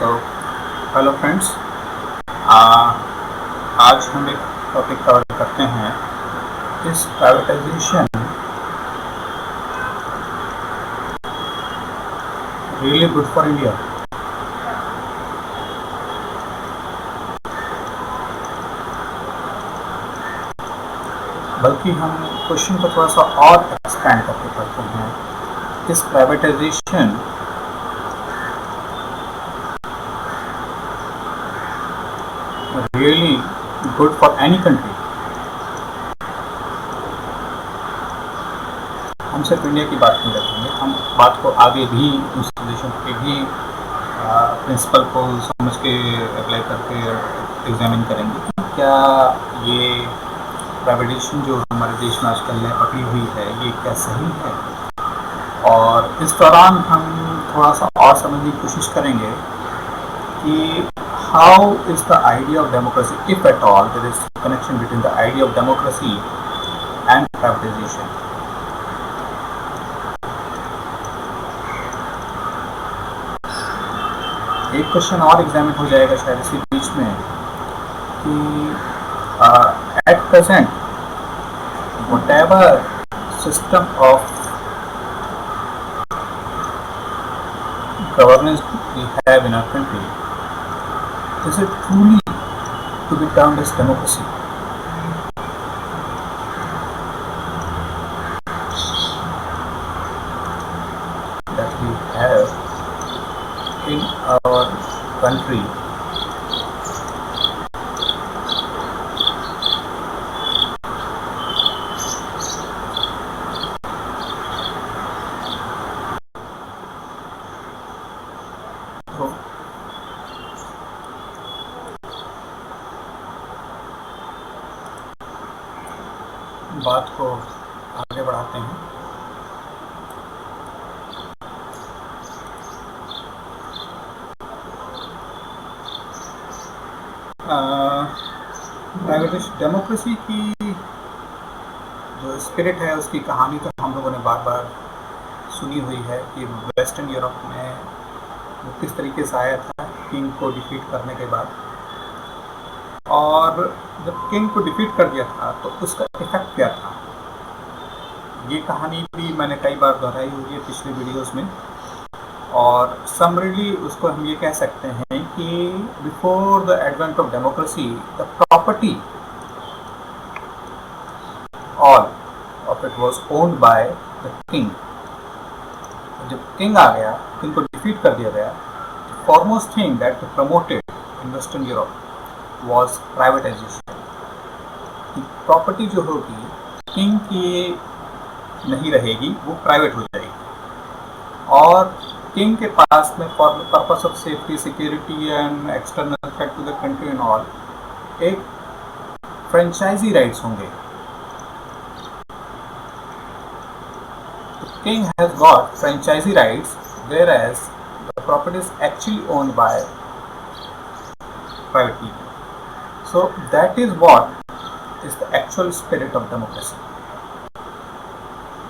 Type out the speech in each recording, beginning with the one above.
So hello friends, आज हम एक टॉपिक कवर करते हैं। इस privatisation really good for India? बल्कि हम क्वेश्चन को थोड़ा सा और एक्सपेंड करके पढ़ते हैं। इस privatisation really good for any country? हम सिर्फ इंडिया की बात नहीं रखेंगे, हम बात को आगे भी दूसरे देशों के भी प्रिंसिपल को समझ के अप्लाई करके एग्जामिन करेंगे कि क्या ये प्राइवेटाइजेशन जो हमारे देश में आजकल में पकड़ी हुई है ये क्या सही है। और इस दौरान हम थोड़ा सा और समझने की कोशिश करेंगे कि how is the idea of democracy, if at all there is connection between the idea of democracy and privatisation. एक क्वेश्चन और एग्जामिन हो जाएगा शायद इसी बीच में कि at present whatever system of governance we have in our country, is it truly to be termed as democracy? That we have in our country. तो बात को आगे बढ़ाते हैं। प्राइवेटाइजेशन डेमोक्रेसी की जो स्पिरिट है उसकी कहानी तो हम लोगों ने बार बार सुनी हुई है कि वेस्टर्न यूरोप में वो किस तरीके से आया था किंग को डिफीट करने के बाद। और जब किंग को डिफीट कर दिया था तो उसका इफेक्ट क्या था, ये कहानी भी मैंने कई बार दोहराई हुई है पिछले वीडियोस में। और समरीली उसको हम ये कह सकते हैं कि before the advent of democracy the property all of it was owned by the king. जब किंग आ गया, किंग को डिफीट कर दिया गया, foremost thing that promoted in western Europe was privatisation. Property जो होगी किंग की नहीं रहेगी, वो प्राइवेट हो जाएगी। और किंग के पास में for the purpose of safety, security and external threat to the country and all एक फ्रेंचाइजी राइट्स होंगे। King has got franchisee rights, whereas the property is actually owned by private people. So that is what is the actual spirit of democracy.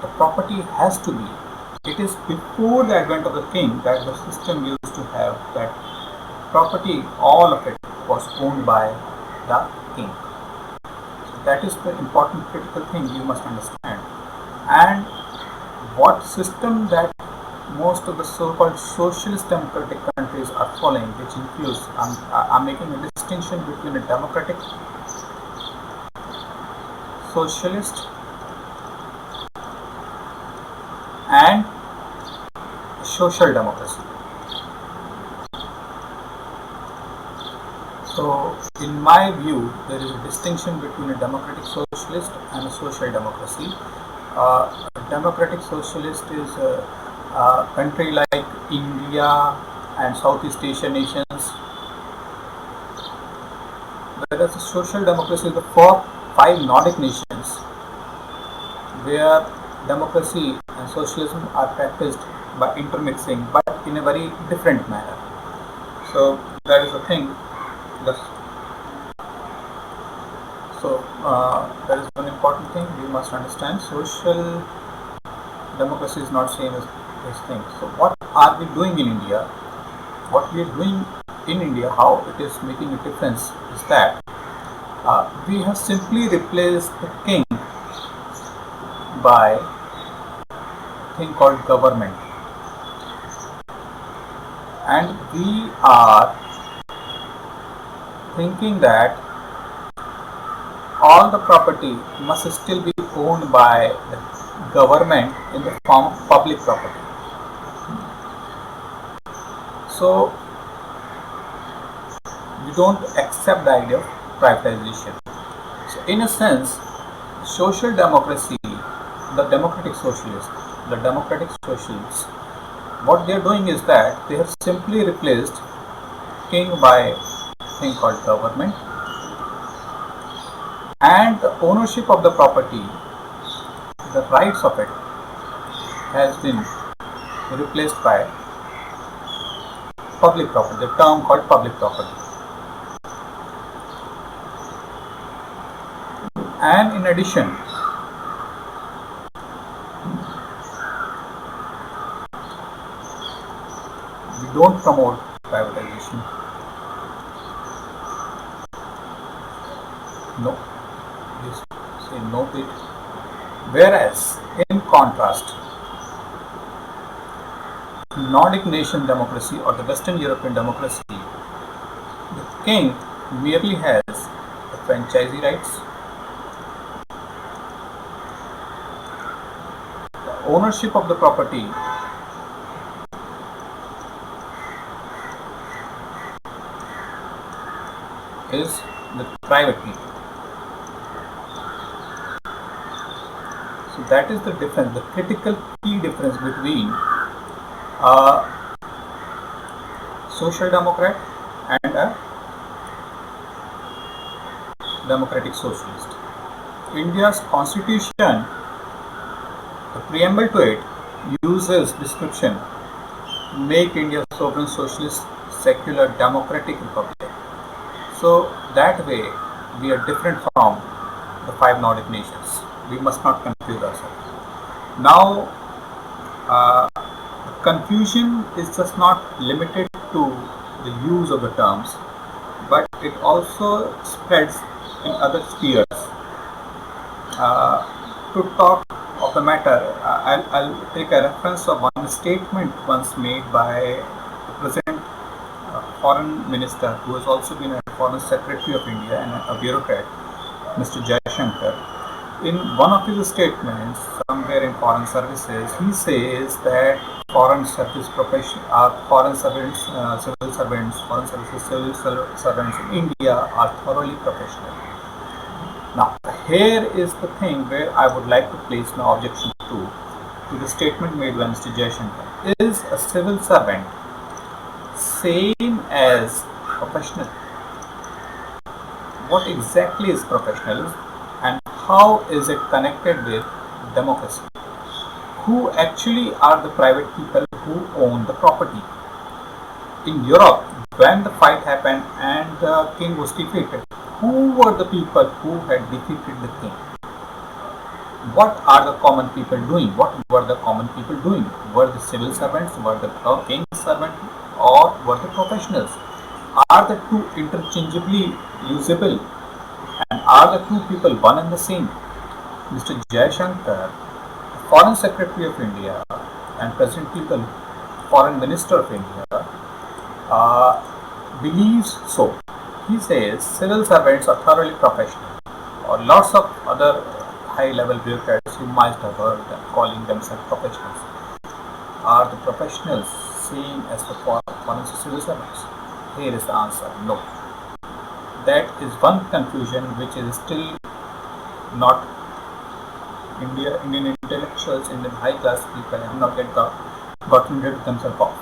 The property has to be. It is before the advent of the king that the system used to have that property, all of it was owned by the king. So that is the important critical thing you must understand. And what system that most of the so-called socialist democratic countries are following, which includes, I'm making a distinction between a democratic socialist and social democracy. So in my view there is a distinction between a democratic socialist and a social democracy. Democratic socialist is a country like India and Southeast Asian nations, whereas social democracy is the 4-5 Nordic nations where democracy and socialism are practiced by intermixing, but in a very different manner. So that is the thing. That is one important thing we must understand. Social democracy is not same as this thing. So what are we doing in India? What we are doing in India, how it is making a difference is that we have simply replaced the king by a thing called government, and we are thinking that all the property must still be owned by the government in the form of public property. So we don't accept the idea of privatization. So in a sense, social democracy, the democratic socialists, what they are doing is that they have simply replaced king by a thing called government, and the ownership of the property, the rights of it, has been replaced by public property, the term called public property. And in addition, we don't promote privatization. No, please say no to it. Whereas, in contrast, Nordic nation democracy or the Western European democracy, the king merely has the franchisee rights, the ownership of the property is the private people. So that is the difference, the critical key difference between a social democrat and a democratic socialist. India's constitution, the preamble to it, uses description make India sovereign socialist secular democratic republic. So that way we are different from the five Nordic nations. We must not confuse ourselves. Now confusion is just not limited to the use of the terms, but it also spreads in other spheres. To talk of the matter, I'll take a reference of one statement once made by the present foreign minister, who has also been a foreign secretary of India and a bureaucrat, Mr. Jaishankar. In one of his statements, somewhere in foreign services, he says that foreign service foreign servants, civil servants, foreign services civil servants in India are thoroughly professional. Now, here is the thing where I would like to place my objection to the statement made by Mr. Jaishankar. Is a civil servant same as professional? What exactly is professionalism, and how is it connected with democracy? Who actually are the private people who own the property? In Europe, when the fight happened and the king was defeated, who were the people who had defeated the king? What are the common people doing? What were the common people doing? Were the civil servants, were the king's servants, or were the professionals? Are the two interchangeably usable? And are the two people one and the same? Mr. Jaishankar, Foreign Secretary of India and presently the Foreign Minister of India, believes so. He says civil servants are thoroughly professional, or lots of other high-level bureaucrats you might have heard calling themselves professionals. Are the professionals same as the foreign civil servants? Here is the answer: no. That is one confusion which is still not Indian intellectuals, Indian high-class people have not yet gotten rid of themselves of.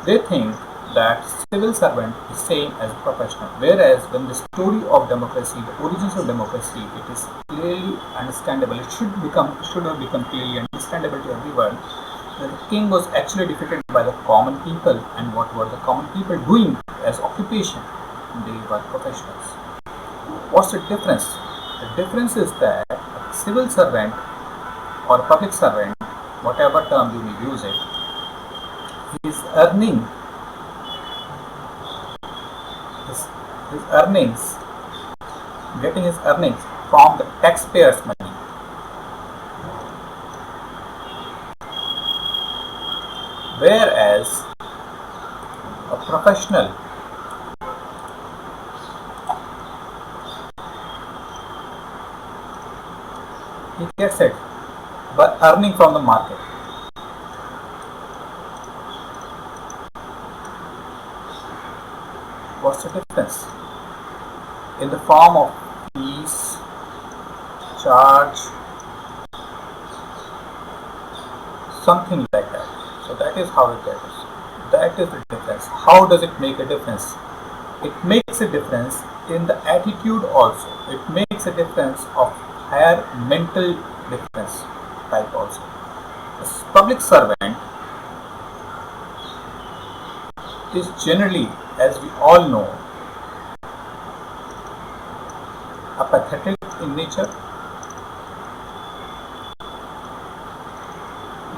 They think that civil servant is same as professional, whereas when the story of democracy, the origins of democracy, it is clearly understandable. It should have become clearly understandable to everyone that the king was actually defeated by the common people, and what were the common people doing as occupation? They were professionals. What's the difference? The difference is that a civil servant or a public servant, whatever term you may use it, is earning his earnings, getting his earnings from the taxpayers' money. Whereas a professional he gets it by earning from the market. What's the difference? In the form of fees, charge, something like that. So that is how it is. That is the difference. How does it make a difference? It makes a difference in the attitude also. It makes a difference of higher mental difference type also. A public servant is generally, as we all know, apathetic in nature.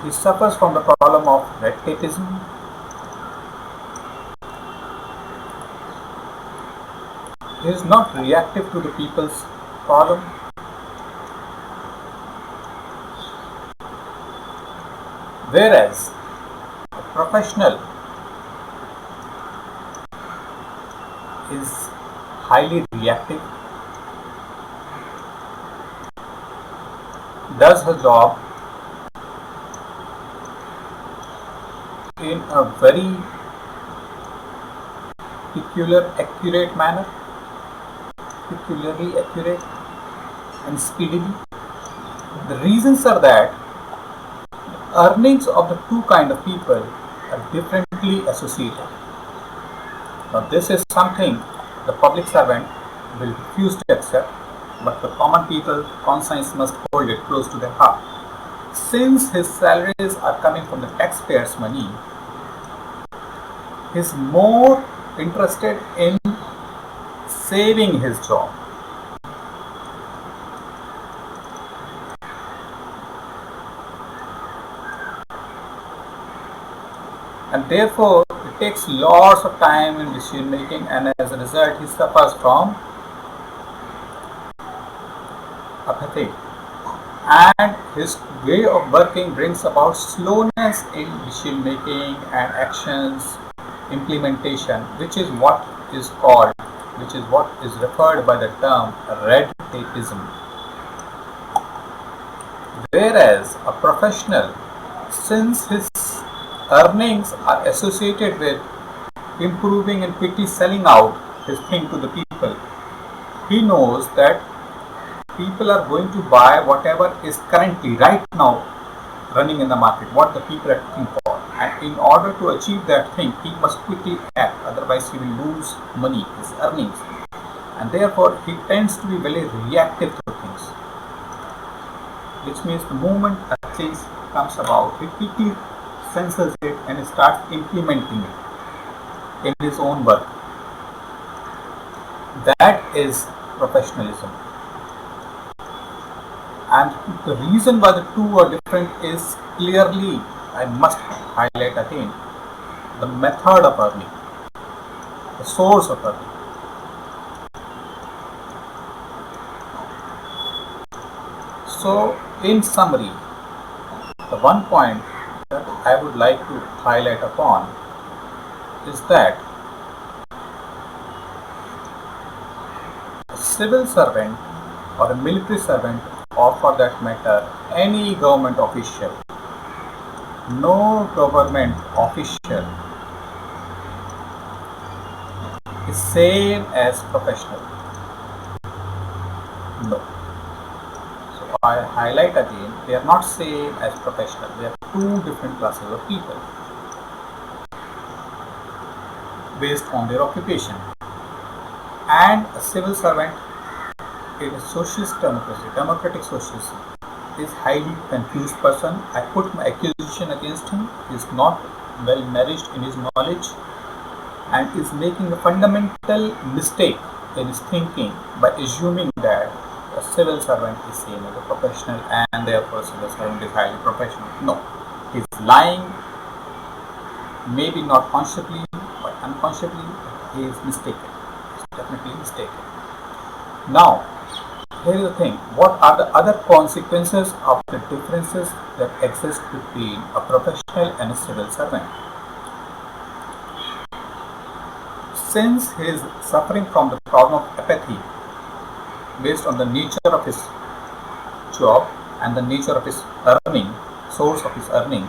He suffers from the problem of red tapeism. He is not reactive to the people's problem. Whereas a professional is highly reactive, does her job in a very peculiarly accurate and speedily. The reasons are that earnings of the two kind of people are differently associated. Now this is something the public servant will refuse to accept, but the common people conscience must hold it close to their heart. Since his salaries are coming from the taxpayers' money, he is more interested in saving his job. And therefore, it takes lots of time in decision making, and as a result, he suffers from apathy. And his way of working brings about slowness in decision making and actions implementation, which is what is referred by the term red tapeism. Whereas a professional, since his earnings are associated with improving and quickly selling out his thing to the people, he knows that people are going to buy whatever is currently right now running in the market, what the people are looking for. And in order to achieve that thing, he must quickly act, otherwise he will lose money, his earnings. And therefore, he tends to be very reactive to things. Which means the moment a change comes about, he quickly senses it and starts implementing it in his own work. That is professionalism. And the reason why the two are different is clearly, I must highlight again, the method of earning, the source of earning. So, in summary, the one point that I would like to highlight upon is that a civil servant or a military servant, or for that matter any government official, no government official is same as professional. No. So I highlight again, they are not same as professional. They are two different classes of people based on their occupation. And a civil servant in a socialist democracy, democratic socialism, is highly confused person. I put my accusation against him. He is not well nourished in his knowledge and is making a fundamental mistake in his thinking by assuming that a civil servant is same as a professional and therefore civil servant is highly professional. No, he is lying, maybe not consciously but unconsciously he is mistaken. definitely mistaken. Now, here is the thing, what are the other consequences of the differences that exist between a professional and a civil servant? Since he is suffering from the problem of apathy based on the nature of his job and the nature of his earning, source of his earning,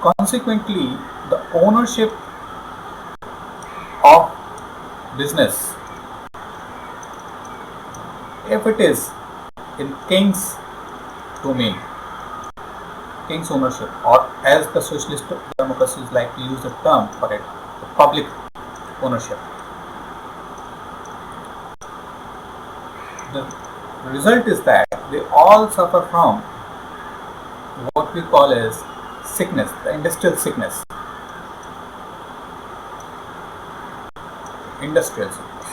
consequently, the ownership of business, if it is in king's domain, king's ownership, or as the socialist democracies like to use the term for it, the public ownership, the result is that they all suffer from what we call as sickness, the industrial sickness. Industrial sickness.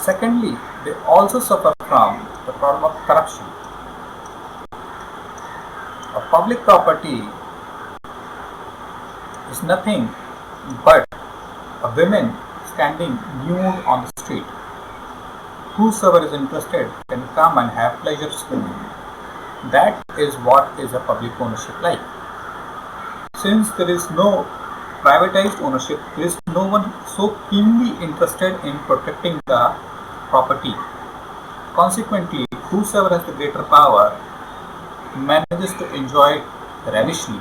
Secondly, they also suffer from the problem of corruption. A public property is nothing but a woman standing nude on the street. Whosoever is interested can come and have pleasure swimming. That is what is a public ownership like. Since there is no privatized ownership, there is no one so keenly interested in protecting the property. Consequently, whosoever has the greater power manages to enjoy it ravishly,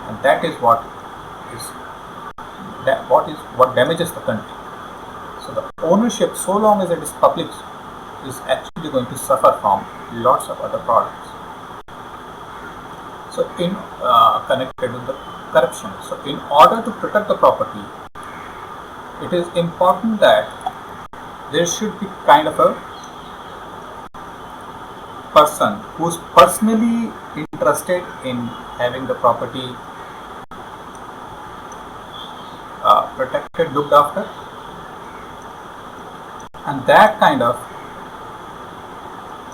and that is what damages the country. So the ownership, so long as it is public, is actually going to suffer from lots of other products. So in connected with the corruption. So in order to protect the property, it is important that there should be kind of a person who is personally interested in having the property protected, looked after, and that kind of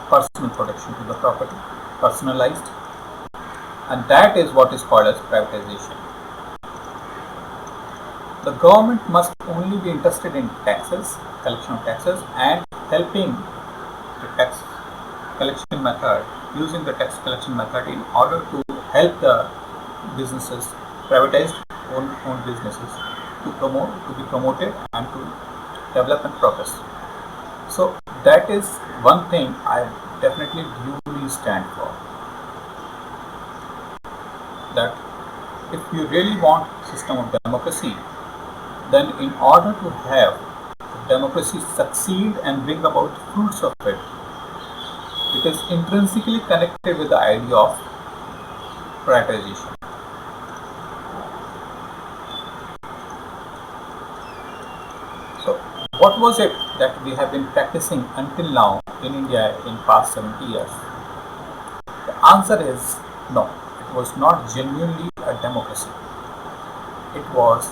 personal protection to the property, personalized, and that is what is called as privatization. The government must only be interested in taxes, collection of taxes, and helping the tax collection method, using the tax collection method in order to help the businesses, privatized owned businesses, to be promoted and to develop and progress. So that is one thing I definitely duly stand for. That if you really want system of democracy, then in order to have democracy succeed and bring about fruits of it, it is intrinsically connected with the idea of privatization. So what was it that we have been practicing until now in India in past 70 years? The answer is no. It was not genuinely a democracy. It was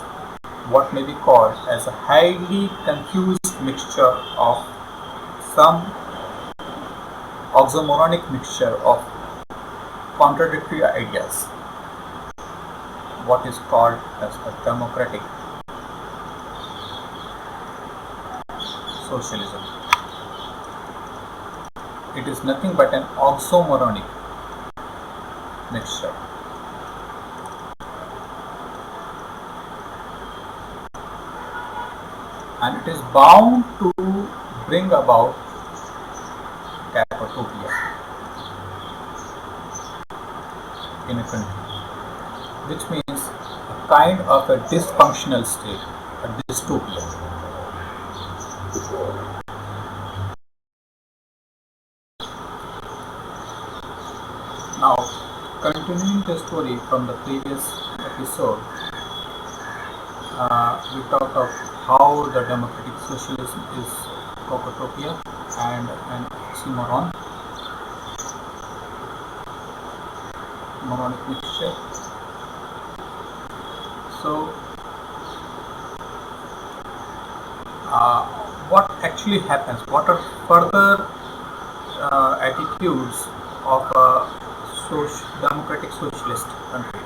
what may be called as a highly confused mixture of some oxymoronic mixture of contradictory ideas, what is called as a democratic socialism. It is nothing but an oxymoronic mixture. And it is bound to bring about capitopia in a country, which means a kind of a dysfunctional state, a dystopia. Now, continuing the story from the previous episode, we talked of how the democratic socialism is cocotopia and an oxymoron, moronic mixture. So, what actually happens? What are further attitudes of a democratic socialist country?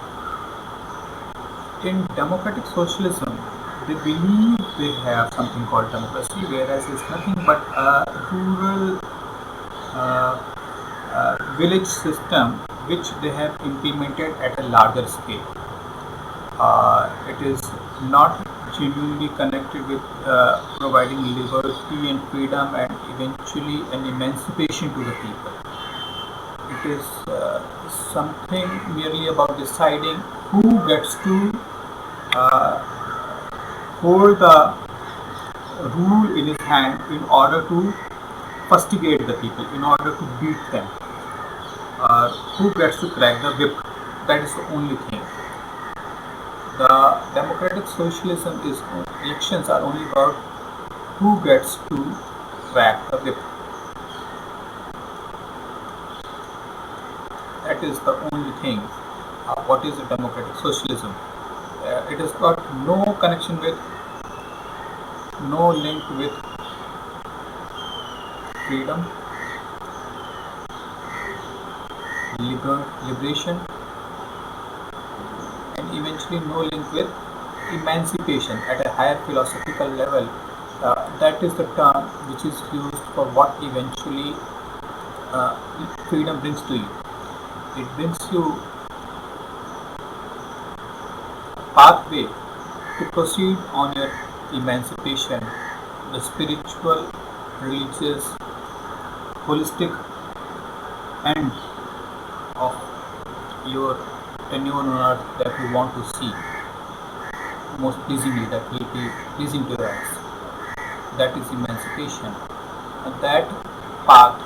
In democratic socialism, they believe they have something called democracy, whereas it's nothing but a rural uh, village system which they have implemented at a larger scale. It is not genuinely connected with providing liberty and freedom and eventually an emancipation to the people. It is something merely about deciding who gets to uh, hold the rule in his hand in order to fustigate the people, in order to beat them, who gets to crack the whip. That is the only thing. The democratic socialism is elections are only about who gets to crack the whip. That is the only thing. What is a democratic socialism? It has got no connection with, no link with freedom, liberation, and eventually no link with emancipation at a higher philosophical level. That is the term which is used for what eventually freedom brings to you. It brings you pathway to proceed on your emancipation, the spiritual, religious, holistic end of your tenure on earth that you want to see most pleasingly, that will be pleasing to your eyes. That is emancipation. And that path,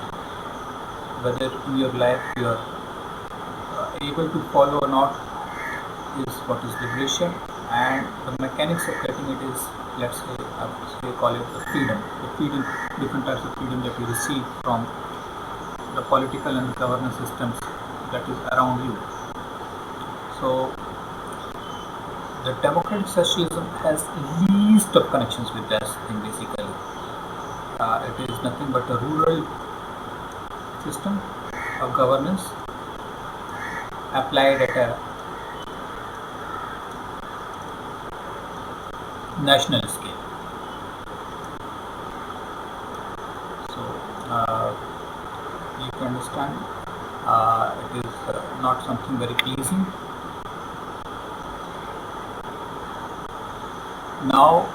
whether in your life you are able to follow or not, is what is liberation, and the mechanics of getting it is, let's say, we call it the freedom, different types of freedom that you receive from the political and governance systems that is around you. So the democratic socialism has least of connections with that thing basically. It is nothing but a rural system of governance applied at a national scale. So you can understand it is not something very pleasing. Now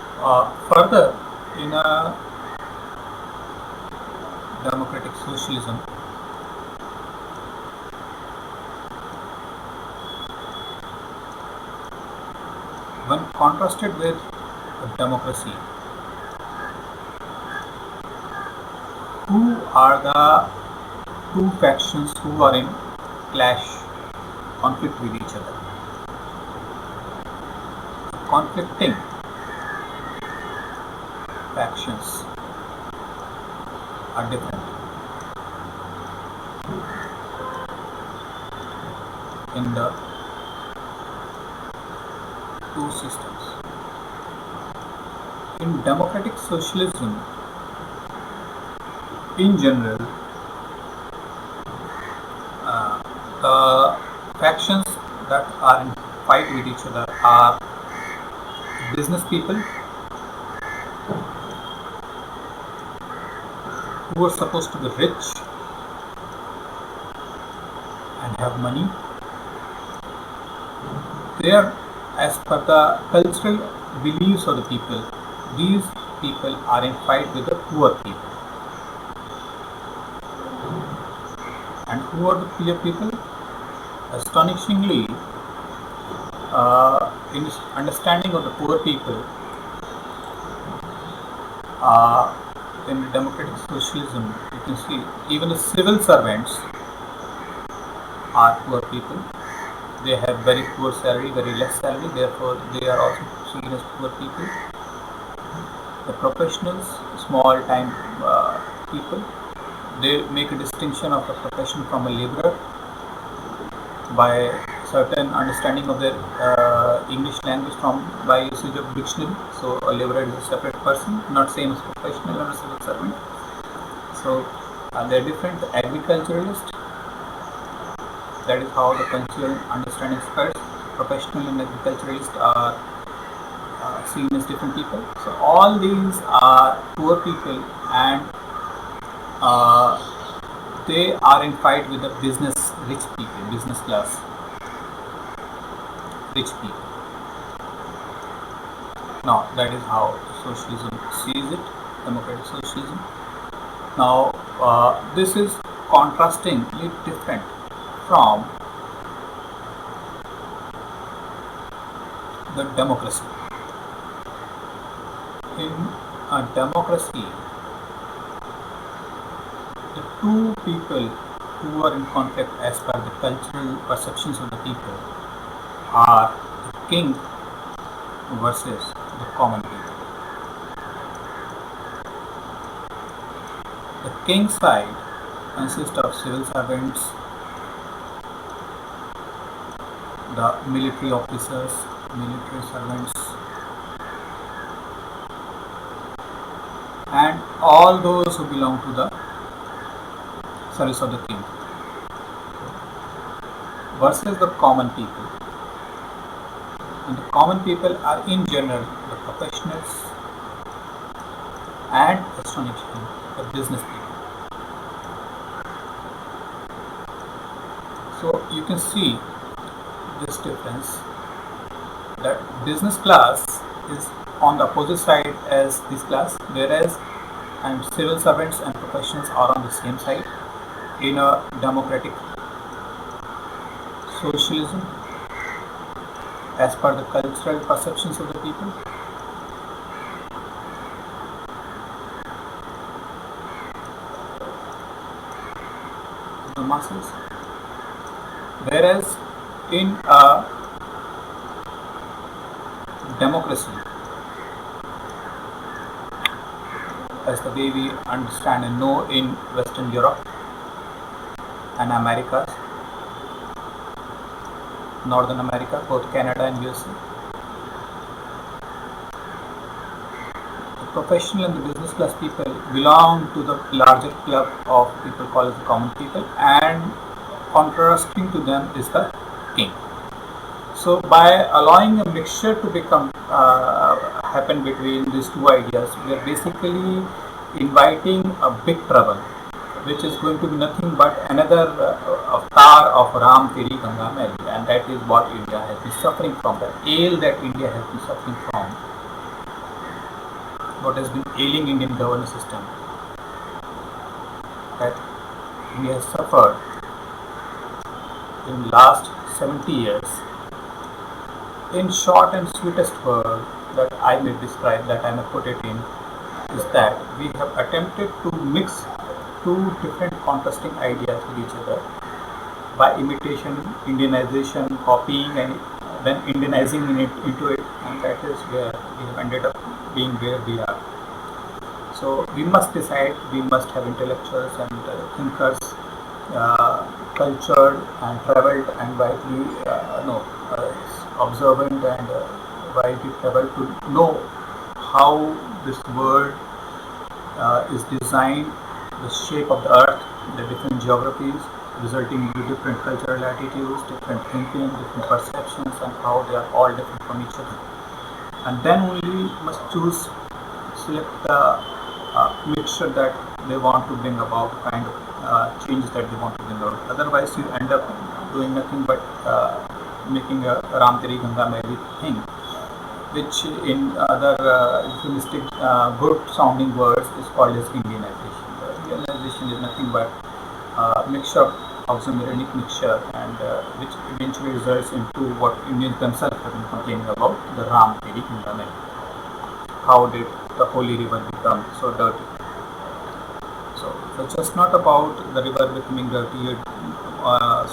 further, in a democratic socialism, when contrasted with democracy, who are the two factions who are in clash, conflict with each other? Conflicting factions are different in the two systems. In democratic socialism, in general, the factions that are in fight with each other are business people who are supposed to be rich and have money. They are, as per the cultural beliefs of the people, these people are in fight with the poor people. And who are the poor people? Astonishingly, in understanding of the poor people, in democratic socialism, you can see even the civil servants are poor people. They have very poor salary, very less salary, therefore they are also seen as poor people. The professionals, small time people, they make a distinction of the profession from a laborer by certain understanding of their English language by usage of dictionary. So a laborer is a separate person, not same as professional or a civil servant. So they are different. Agriculturalist, that is how the cultural understanding spreads. professional and agriculturalists are seen as different people. So all these are poor people, and uh, they are in fight with the business rich people, business class rich people. Now that is how socialism sees it, democratic socialism. Now this is contrastingly different from the democracy. In a democracy, the two people who are in conflict as per the cultural perceptions of the people are the king versus the common people. The king side consists of civil servants, the military officers, military servants, and all those who belong to the service of the king, versus the common people. And the common people are in general the professionals and astonishingly the business people. So you can see this difference, that business class is on the opposite side as this class, whereas and civil servants and professionals are on the same side. In a democratic socialism, as per the cultural perceptions of the people, the masses, whereas in a democracy, as the way we understand and know in Western Europe and Americas, Northern America, both Canada and USA, the professional and the business class people belong to the larger club of people called as the common people, and contrasting to them is the king. So by allowing a mixture to become happen between these two ideas, we are basically inviting a big trouble, which is going to be nothing but another avatar of Ram Teri Ganga Maili, and that is what India has been suffering from, the ail that India has been suffering from, what has been ailing Indian governance system, that India has suffered in last 70 years. In short and sweetest word that I may describe, that I may put it in, is that we have attempted to mix two different contrasting ideas with each other by imitation, Indianization, copying, and then Indianizing into it, and that is where we have ended up being where we are. So we must decide, we must have intellectuals and thinkers, cultured and traveled and widely observant and widely traveled to know how this world is designed, the shape of the earth, the different geographies, resulting into different cultural attitudes, different thinking, different perceptions, and how they are all different from each other. And then only must choose, select the mixture that they want to bring about, kind of changes that they want to bring about. Otherwise, you end up doing nothing but making a Ram Teri Ganga Maili thing, which in other euphemistic good sounding words is called as Indianization. Indianization is nothing but mixture of some ironic mixture, and which eventually results into what Indians themselves have been complaining about, the Ram Teri Ganga Maili. How did the holy river become so dirty? So it's just not about the river becoming dirty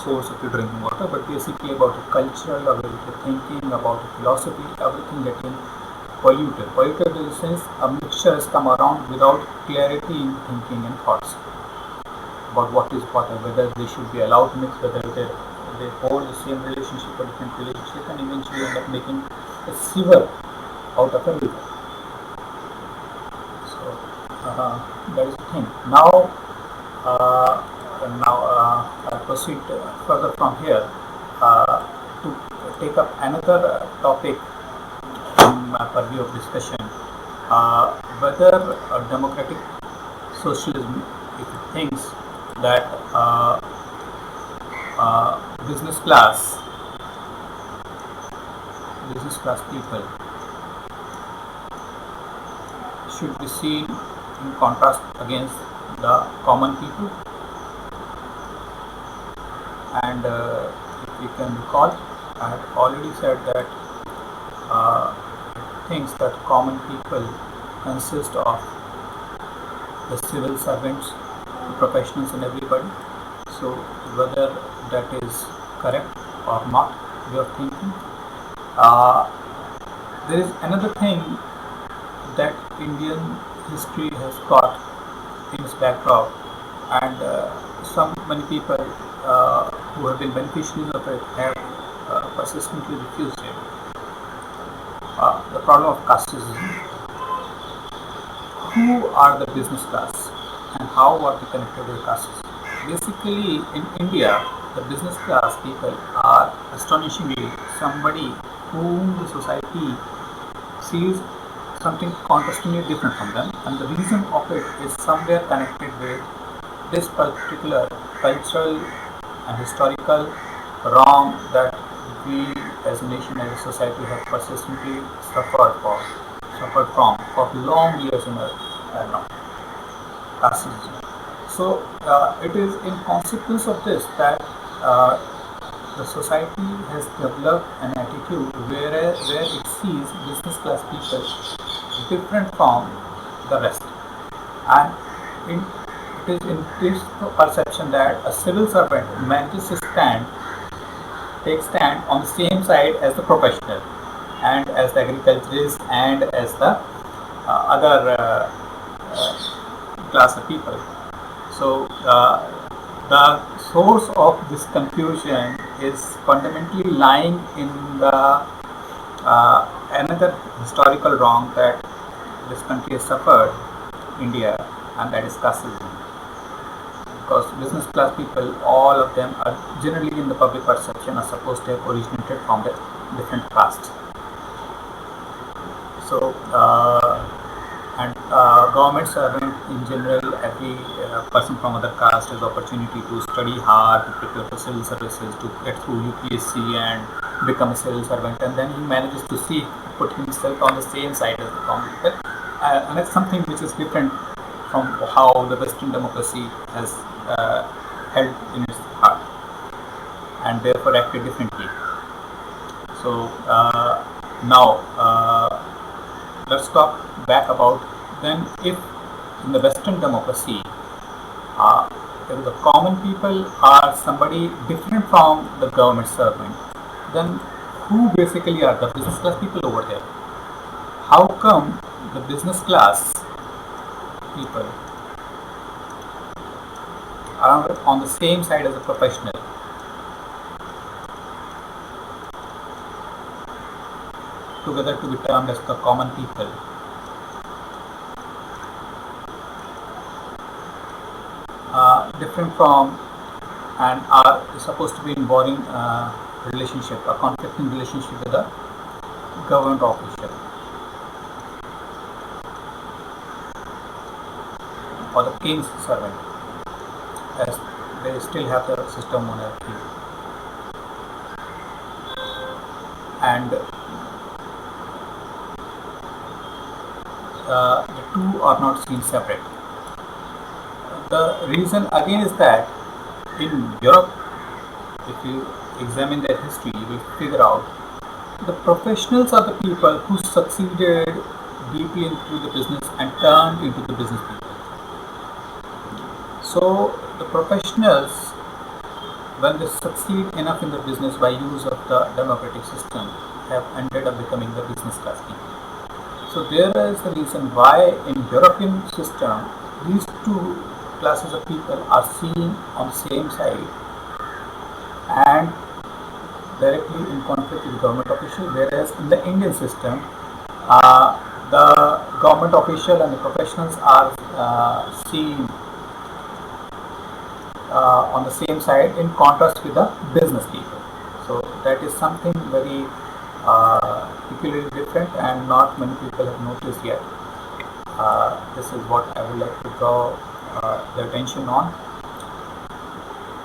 source of your drinking water, but basically about the cultural, about the thinking, about the philosophy, everything getting polluted. Polluted in the sense a mixture has come around without clarity in thinking and thoughts about what is what, and whether they should be allowed to mix, whether they hold the same relationship or different relationship, and eventually end up making a sewer out of a river. So that is the thing. Now I proceed further from here to take up another topic in my purview of discussion, whether democratic socialism, if it thinks that business class people should be seen in contrast against the common people. And if you can recall, I had already said that things that common people consist of the civil servants, the professionals, and everybody. So whether that is correct or not, way of thinking. There is another thing that Indian history has got in its background, and many people who have been beneficiaries of it have persistently refused it. The problem of casteism. Who are the business class and how are they connected with casteism? Basically, in India, the business class people are astonishingly somebody whom the society sees something contrastingly different from them, and the reason of it is somewhere connected with this particular cultural and historical wrong that we as a nation, as a society, have persistently suffered from for long years in now. Casteism. So it is in consequence of this that the society has developed an attitude where it sees business class people different from the rest, and it is in this perception that a civil servant manages to take stand on the same side as the professional, and as the agriculturist, and as the other class of people. So the source of this confusion is fundamentally lying in the another historical wrong that this country has suffered, India, and that is casteism. Because business class people, all of them are generally in the public perception are supposed to have originated from the different castes. So and government servant in general, every person from other caste has opportunity to study hard, to prepare for civil services, to get through UPSC and become a civil servant, and then he manages to put himself on the same side as the common people, and that's something which is different from how the Western democracy has held in its heart, and therefore acted differently. So now let's talk back about then, if in the Western democracy if the common people are somebody different from the government servant, then who basically are the business class people over there? How come the business class people are on the same side as a professional? Together to be termed as the common people. Different from and are supposed to be involving relationship, a conflicting relationship with a government official or the king's servant, as they still have the system monarchy, and the two are not seen separate. The reason again is that in Europe, if you examine their history, you will figure out the professionals are the people who succeeded deeply into the business and turned into the business people. So the professionals, when they succeed enough in the business by use of the democratic system, have ended up becoming the business class people. So there is the reason why in European system these two classes of people are seen on the same side and directly in conflict with government official, whereas in the Indian system the government official and the professionals are seen on the same side in contrast with the business people. So that is something very peculiarly different, and not many people have noticed yet. This is what I would like to draw the attention on.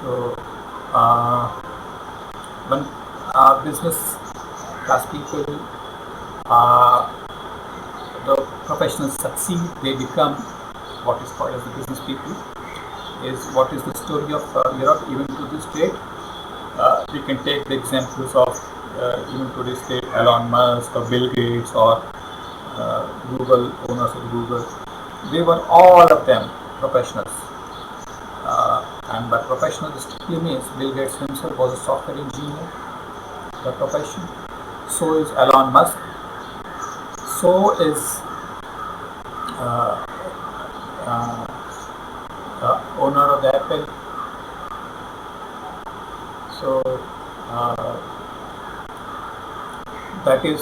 So, when business class people, the professionals succeed, they become what is called as the business people. Is what is the story of Europe even to this date. We can take the examples of even to this day Elon Musk or Bill Gates or Google, owners of Google. They were all of them professionals. And by professional, this strictly means Bill Gates himself was a software engineer, the profession. So is Elon Musk. So is owner of the Apple. So that is,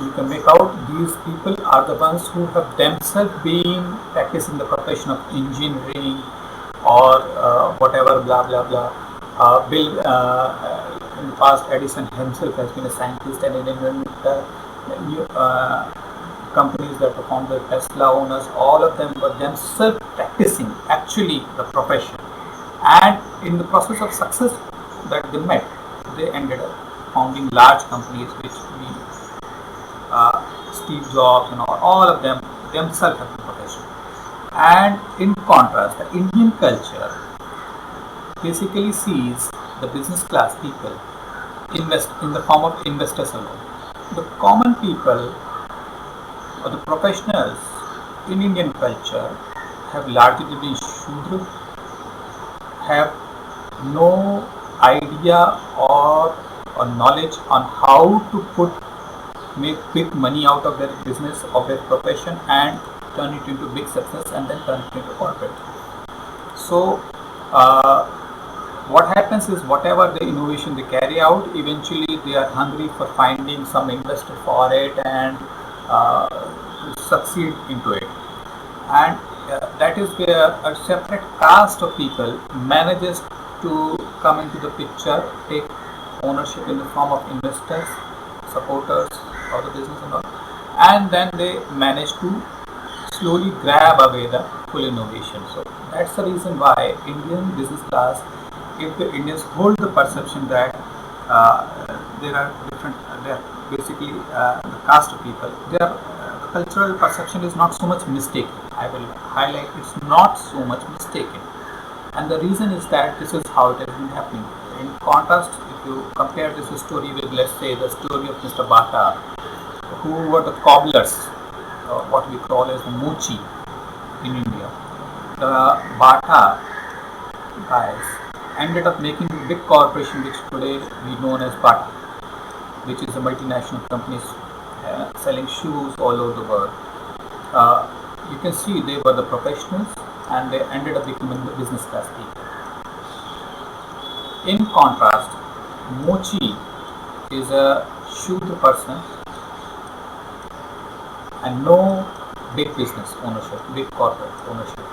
you can make out these people are the ones who have themselves been practicing the profession of engineering or whatever, blah blah blah. Bill, in the past, Edison himself has been a scientist and invented new companies that perform the Tesla owners. All of them were themselves practicing actually the profession, and in the process of success that they met, they ended up founding large companies, which we Steve Jobs and all of them themselves have been professional. And in contrast, the Indian culture basically sees the business class people invest in the form of investors alone. The common people or the professionals in Indian culture have largely been Shudra, have no idea or knowledge on how to make quick money out of their business, of their profession, and turn it into big success and then turn it into corporate. So what happens is, whatever the innovation they carry out, eventually they are hungry for finding some investor for it and to succeed into it. And that is where a separate caste of people manages to come into the picture, take ownership in the form of investors, supporters of the business and all, and then they manage to slowly grab away the full innovation. So that's the reason why Indian business class, if the Indians hold the perception that there are different, they are basically the caste of people, their the cultural perception is not so much mistaken. I will highlight, it's not so much mistaken. And the reason is that this is how it has been happening. In contrast, if you compare this story with, let's say, the story of Mr. Bata, who were the cobblers, what we call as the mochi in India. The Bata guys ended up making a big corporation, which today we know as Bata, which is a multinational company selling shoes all over the world. You can see they were the professionals and they ended up becoming the business class people. In contrast, Mochi is a Shudra person and no big business ownership, big corporate ownership.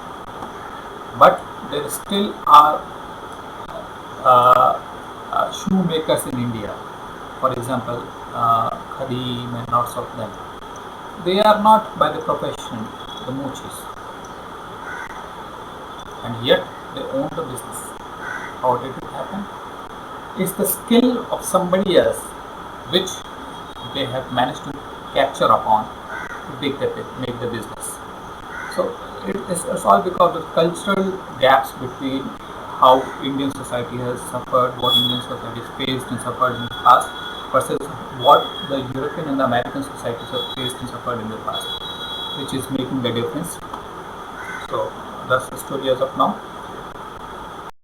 But there still are shoemakers in India, for example, Khadim and lots of them. They are not by the profession the Mochis, and yet they own the business. How did it happen? It's the skill of somebody else which they have managed to capture upon to make the business. So it's all because of cultural gaps between how Indian society has suffered, what Indian society has faced and suffered in the past, versus what the European and the American societies have faced and suffered in the past, which is making the difference. So that's the story as of now.